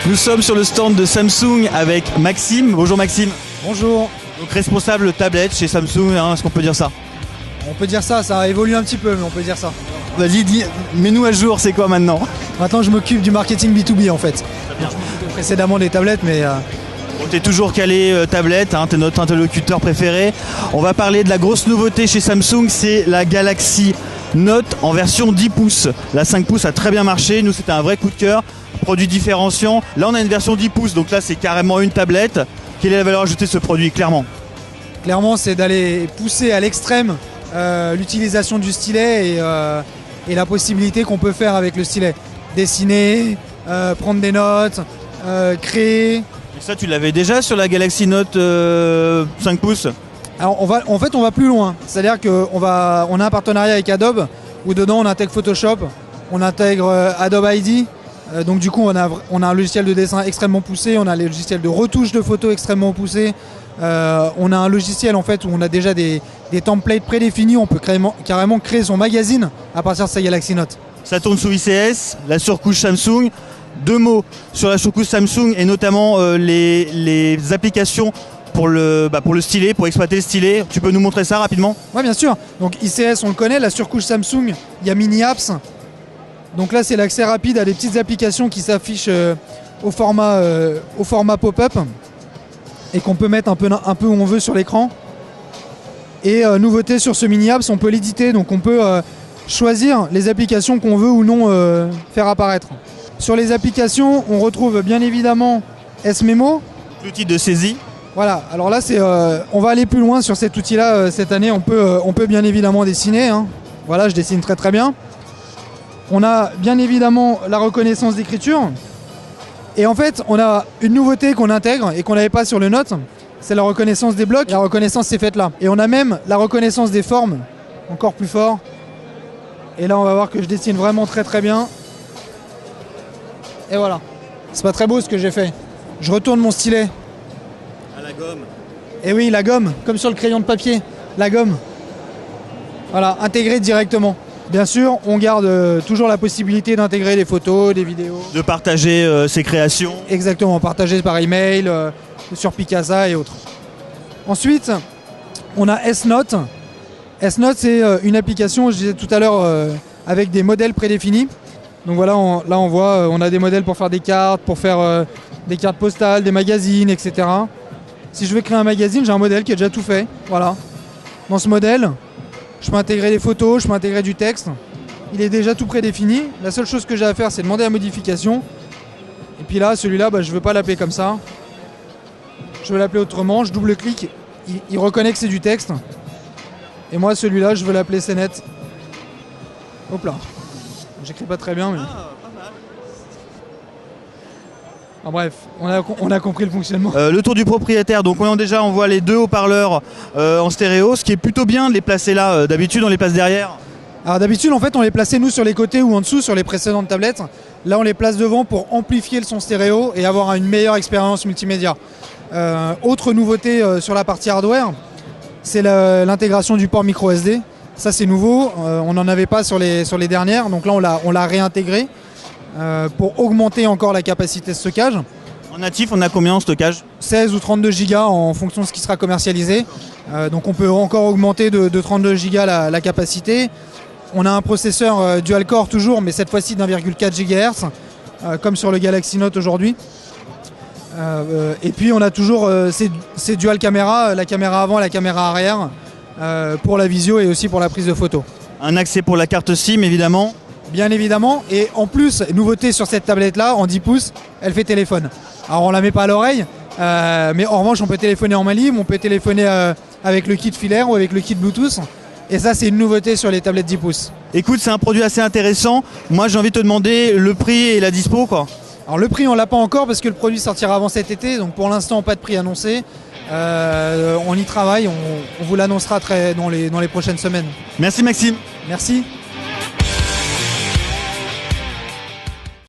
Nous sommes sur le stand de Samsung avec Maxime. Bonjour Maxime. Bonjour. Donc responsable tablette chez Samsung, hein, est-ce qu'on peut dire ça? On peut dire ça, ça a évolué un petit peu, mais on peut dire ça. Vas-y, mets-nous à jour, c'est quoi maintenant? Maintenant, je m'occupe du marketing B2B en fait. Je m'occupais précédemment des tablettes, mais... Bon, t'es toujours calé tablette, hein, t'es notre interlocuteur préféré. On va parler de la grosse nouveauté chez Samsung, c'est la Galaxy Note en version 10 pouces. La 5 pouces a très bien marché, nous c'était un vrai coup de cœur, produit différenciant. Là on a une version 10 pouces, donc là c'est carrément une tablette. Quelle est la valeur ajoutée de ce produit, clairement? Clairement, c'est d'aller pousser à l'extrême l'utilisation du stylet et la possibilité qu'on peut faire avec le stylet. Dessiner, prendre des notes, créer. Et ça tu l'avais déjà sur la Galaxy Note 5 pouces? Alors on va plus loin. C'est-à-dire qu'on a un partenariat avec Adobe où dedans on intègre Photoshop, on intègre Adobe ID. Donc du coup on a un logiciel de dessin extrêmement poussé, on a un logiciel de retouche de photos extrêmement poussé, on a un logiciel en fait où on a déjà des templates prédéfinis, on peut carrément créer son magazine à partir de sa Galaxy Note. Ça tourne sous ICS, la surcouche Samsung. Deux mots sur la surcouche Samsung et notamment les applications pour le stylet, pour exploiter le stylet. Tu peux nous montrer ça rapidement? Oui, bien sûr. Donc ICS, on le connaît, la surcouche Samsung, il y a Mini Apps. Donc là, c'est l'accès rapide à des petites applications qui s'affichent au format pop-up et qu'on peut mettre un peu où on veut sur l'écran. Et nouveauté sur ce Mini Apps, on peut l'éditer, donc on peut choisir les applications qu'on veut ou non faire apparaître. Sur les applications, on retrouve bien évidemment S-Memo. L'outil de saisie. Voilà, alors là, on va aller plus loin sur cet outil-là. Cette année, on peut bien évidemment dessiner. Hein. Voilà, je dessine très très bien. On a bien évidemment la reconnaissance d'écriture. Et en fait, on a une nouveauté qu'on intègre et qu'on n'avait pas sur le Note. C'est la reconnaissance des blocs. La reconnaissance s'est faite là. Et on a même la reconnaissance des formes, encore plus fort. Et là, on va voir que je dessine vraiment très très bien. Et voilà. C'est pas très beau ce que j'ai fait. Je retourne mon stylet. À la gomme. Et oui, la gomme, comme sur le crayon de papier. La gomme. Voilà, intégrée directement. Bien sûr, on garde toujours la possibilité d'intégrer des photos, des vidéos. De partager ses créations. Exactement, partager par email, sur Picasa et autres. Ensuite, on a S-Note. S-Note, c'est une application, je disais tout à l'heure, avec des modèles prédéfinis. Donc voilà, là on voit, on a des modèles pour faire des cartes, pour faire des cartes postales, des magazines, etc. Si je veux créer un magazine, j'ai un modèle qui a déjà tout fait. Voilà. Dans ce modèle, je peux intégrer des photos, je peux intégrer du texte. Il est déjà tout prédéfini. La seule chose que j'ai à faire, c'est demander la modification. Et puis là, celui-là, je ne veux pas l'appeler comme ça. Je veux l'appeler autrement. Je double-clique. Il reconnaît que c'est du texte. Et moi, celui-là, je veux l'appeler CNET. Hop là. J'écris pas très bien, mais... Ah, bref, on a compris le fonctionnement. Le tour du propriétaire, donc on voit les deux haut-parleurs en stéréo, ce qui est plutôt bien de les placer là. D'habitude on les place derrière. Alors d'habitude en fait on les plaçait nous sur les côtés ou en dessous sur les précédentes tablettes. Là on les place devant pour amplifier le son stéréo et avoir une meilleure expérience multimédia. Autre nouveauté sur la partie hardware, c'est l'intégration du port micro SD. Ça c'est nouveau, on n'en avait pas sur les dernières, donc là on l'a réintégré. Pour augmenter encore la capacité de stockage. En natif, on a combien en stockage? 16 ou 32 Go en fonction de ce qui sera commercialisé. Donc on peut encore augmenter de 32 Go la capacité. On a un processeur dual-core toujours, mais cette fois-ci d'1,4 GHz, comme sur le Galaxy Note aujourd'hui. Et puis on a toujours ces dual caméras, la caméra avant et la caméra arrière, pour la visio et aussi pour la prise de photo. Un accès pour la carte SIM évidemment. Bien évidemment, et en plus, nouveauté sur cette tablette-là, en 10 pouces, elle fait téléphone. Alors on la met pas à l'oreille, mais en revanche on peut téléphoner en main libre, on peut téléphoner avec le kit filaire ou avec le kit Bluetooth. Et ça c'est une nouveauté sur les tablettes 10 pouces. Écoute, c'est un produit assez intéressant. Moi j'ai envie de te demander le prix et la dispo quoi. Alors le prix on l'a pas encore parce que le produit sortira avant cet été, donc pour l'instant pas de prix annoncé. On y travaille, on vous l'annoncera dans les prochaines semaines. Merci Maxime. Merci.